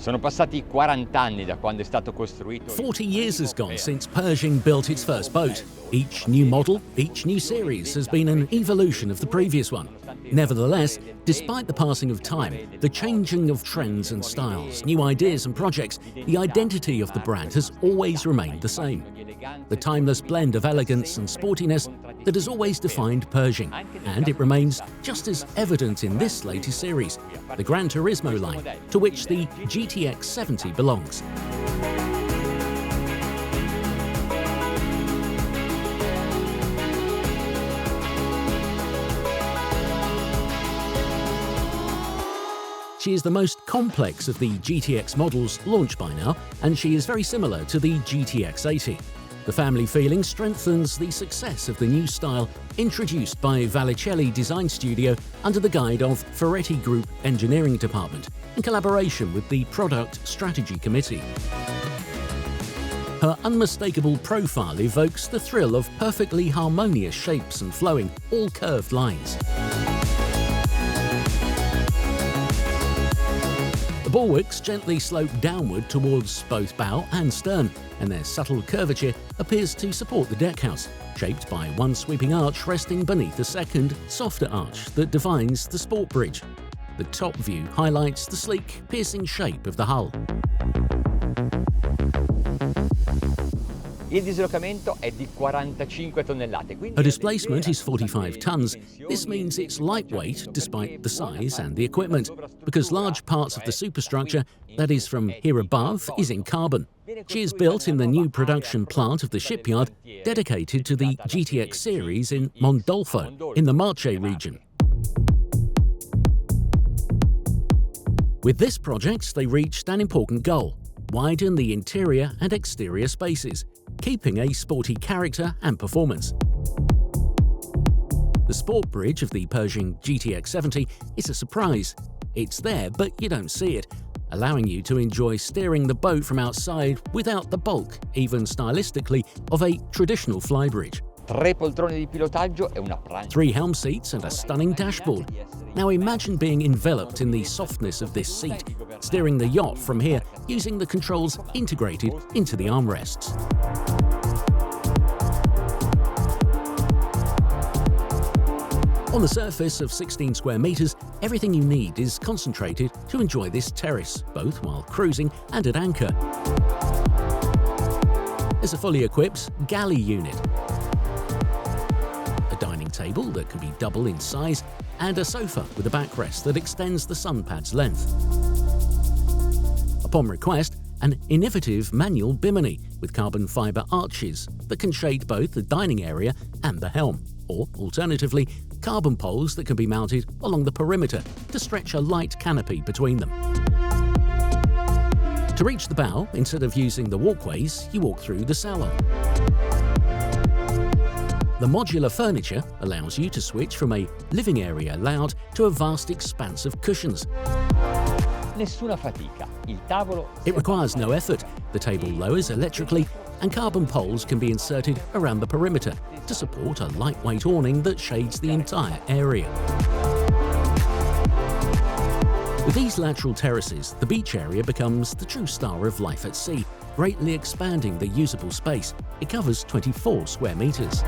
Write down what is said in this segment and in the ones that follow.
Sono passati 40 anni da quando è stato costruito. 40 years has gone since Pershing built its first boat. Each new model, each new series has been an evolution of the previous one. Nevertheless, despite the passing of time, the changing of trends and styles, new ideas and projects, the identity of the brand has always remained the same. The timeless blend of elegance and sportiness that has always defined Pershing, and it remains just as evident in this latest series, the Gran Turismo line, to which the GTX70 belongs. She is the most complex of the GTX models launched by now, and she is very similar to the GTX80. The family feeling strengthens the success of the new style introduced by Vallicelli Design Studio under the guide of Ferretti Group Engineering Department in collaboration with the Product Strategy Committee. Her unmistakable profile evokes the thrill of perfectly harmonious shapes and flowing, all curved lines. The bulwarks gently slope downward towards both bow and stern, and their subtle curvature appears to support the deckhouse, shaped by one sweeping arch resting beneath a second, softer arch that defines the sport bridge. The top view highlights the sleek, piercing shape of the hull. Il dislocamento è di 45 tonnellate. Her displacement is 45 tons. This means it's lightweight despite the size and the equipment, because large parts of the superstructure, that is from here above, is in carbon. She is built in the new production plant of the shipyard dedicated to the GTX series in Mondolfo, in the Marche region. With this project, they reached an important goal: widen the interior and exterior spaces, keeping a sporty character and performance. The sport bridge of the Pershing GTX70 is a surprise. It's there, but you don't see it, allowing you to enjoy steering the boat from outside without the bulk, even stylistically, of a traditional flybridge. 3 poltrone di pilotaggio e una prancha. 3 helm seats and a stunning dashboard. Now imagine being enveloped in the softness of this seat, steering the yacht from here using the controls integrated into the armrests. On the surface of 16 square meters, everything you need is concentrated to enjoy this terrace, both while cruising and at anchor. There's a fully equipped galley unit, a dining table that can be double in size, and a sofa with a backrest that extends the sun pad's length. Upon request, an innovative manual bimini with carbon fibre arches that can shade both the dining area and the helm, or alternatively, carbon poles that can be mounted along the perimeter to stretch a light canopy between them. To reach the bow, instead of using the walkways, you walk through the salon. The modular furniture allows you to switch from a living area layout to a vast expanse of cushions. Nessuna fatica. Il tavolo. It requires no effort. The table lowers electrically, and carbon poles can be inserted around the perimeter to support a lightweight awning that shades the entire area. With these lateral terraces, the beach area becomes the true star of life at sea, greatly expanding the usable space. It covers 24 square meters.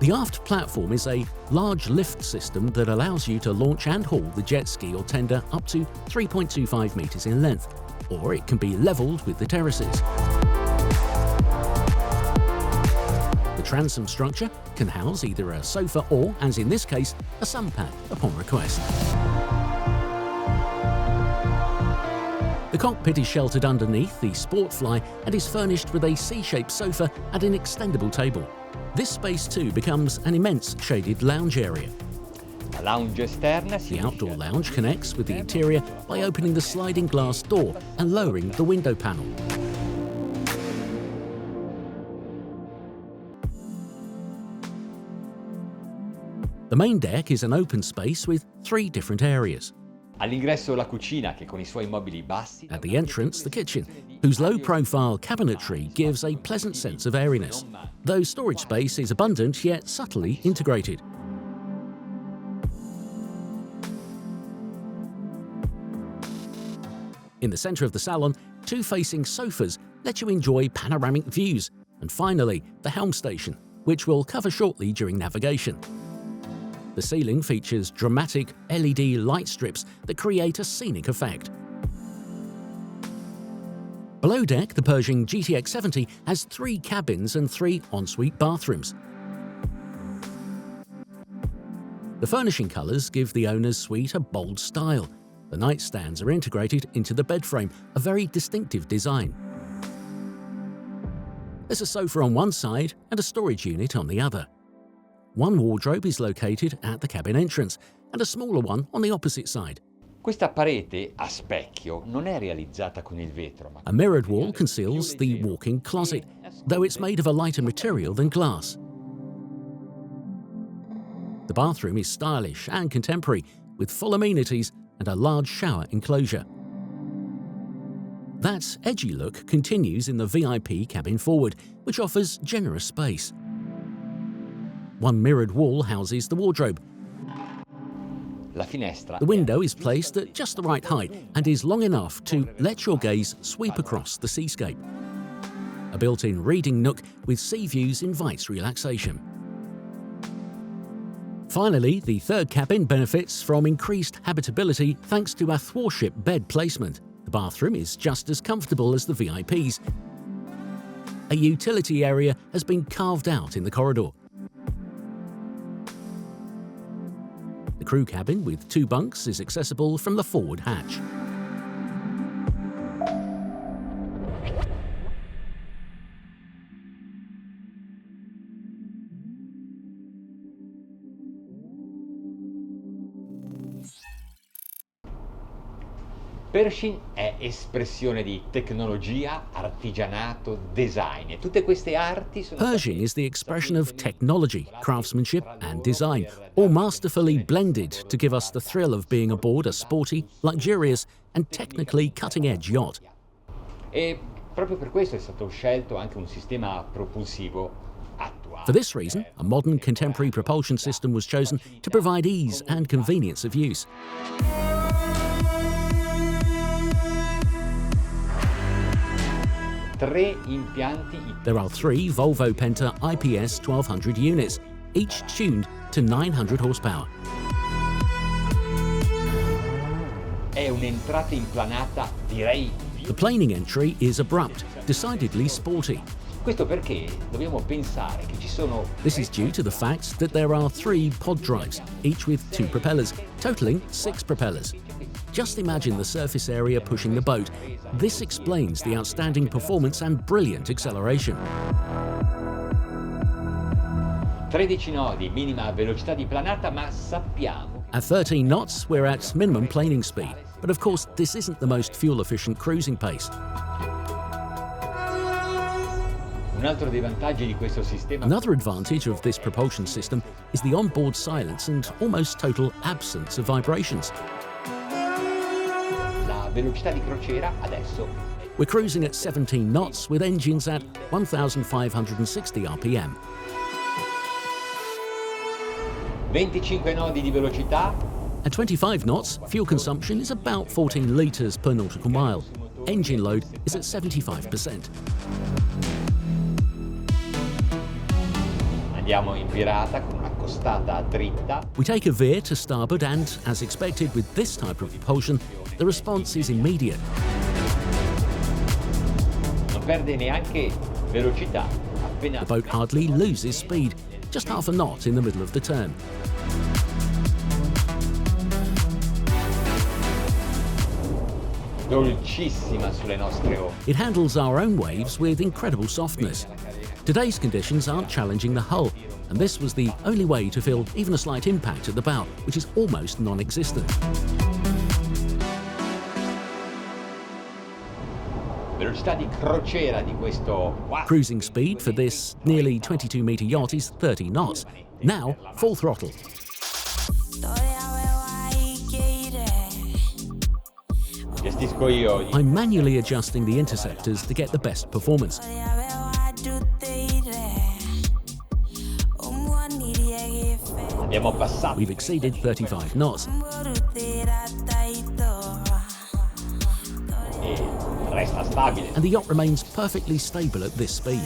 The aft platform is a large lift system that allows you to launch and haul the jet ski or tender up to 3.25 meters in length, or it can be leveled with the terraces. The transom structure can house either a sofa or, as in this case, a sun pad upon request. The cockpit is sheltered underneath the Sportfly and is furnished with a C-shaped sofa and an extendable table. This space too becomes an immense shaded lounge area. The outdoor lounge connects with the interior by opening the sliding glass door and lowering the window panel. The main deck is an open space with 3 different areas. All'ingresso la cucina che con I suoi mobili bassi. At the entrance, the kitchen, whose low-profile cabinetry gives a pleasant sense of airiness, though storage space is abundant yet subtly integrated. In the centre of the salon, two facing sofas let you enjoy panoramic views. And finally, the helm station, which we'll cover shortly during navigation. The ceiling features dramatic LED light strips that create a scenic effect. Below deck, the Pershing GTX70 has 3 cabins and 3 ensuite bathrooms. The furnishing colours give the owner's suite a bold style. The nightstands are integrated into the bed frame, a very distinctive design. There's a sofa on one side and a storage unit on the other. One wardrobe is located at the cabin entrance and a smaller one on the opposite side. Questa parete a specchio non è realizzata con il vetro, ma A mirrored wall conceals the walk-in closet, though it's made of a lighter material than glass. The bathroom is stylish and contemporary, with full amenities and a large shower enclosure. That edgy look continues in the VIP cabin forward, which offers generous space. One mirrored wall houses the wardrobe. la finestra. The window is placed at just the right height and is long enough to let your gaze sweep across the seascape. A built-in reading nook with sea views invites relaxation. Finally, the third cabin benefits from increased habitability thanks to athwartship bed placement. The bathroom is just as comfortable as the VIP's. A utility area has been carved out in the corridor. The crew cabin with 2 bunks is accessible from the forward hatch. Pershing è espressione di tecnologia, artigianato, design e tutte queste arti sono Pershing is the expression of technology, craftsmanship and design, all masterfully blended to give us the thrill of being aboard a sporty, luxurious and technically cutting-edge yacht. E proprio per questo è stato scelto anche un sistema propulsivo attuale. For this reason, a modern contemporary propulsion system was chosen to provide ease and convenience of use. There are 3 Volvo Penta IPS 1200 units, each tuned to 900 horsepower. È un'entrata implanata, direi. The planing entry is abrupt, decidedly sporty. Questo perché dobbiamo pensare che ci sono. This is due to the fact that there are 3 pod drives, each with 2 propellers, totaling 6 propellers. Just imagine the surface area pushing the boat. This explains the outstanding performance and brilliant acceleration. 13 nodi, minima velocità di planata, ma sappiamo. At 13 knots, we're at minimum planing speed. But of course, this isn't the most fuel-efficient cruising pace. Un altro dei vantaggi di questo sistema. Another advantage of this propulsion system is the onboard silence and almost total absence of vibrations. La velocità di crociera adesso. We're cruising at 17 knots with engines at 1,560 RPM. 25 nodi di velocità. At 25 knots, fuel consumption is about 14 litres per nautical mile. Engine load is at 75%. Andiamo in virata con una costata dritta. We take a veer to starboard and, as expected with this type of propulsion, the response is immediate. Non perde neanche velocità. Appena The boat hardly loses speed, just half a knot in the middle of the turn. dolcissima sulle nostre onde. It handles our own waves with incredible softness. Today's conditions aren't challenging the hull, and this was the only way to feel even a slight impact at the bow, which is almost non-existent. Velocità di crociera di questo Cruising speed for this nearly 22-metre yacht is 30 knots. Now, full throttle. gestisco io. I'm manually adjusting the interceptors to get the best performance. Abbiamo passato. We've exceeded 35 knots. resta stabile. and the yacht remains perfectly stable at this speed.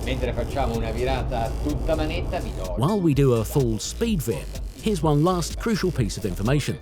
Mentre facciamo una virata tutta manetta vi do... While we do a full speed veer, here's one last crucial piece of information.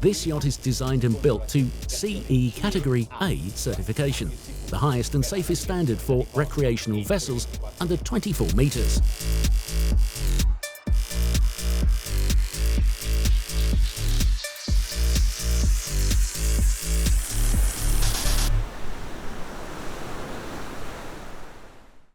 This yacht is designed and built to CE Category A certification, the highest and safest standard for recreational vessels under 24 metres.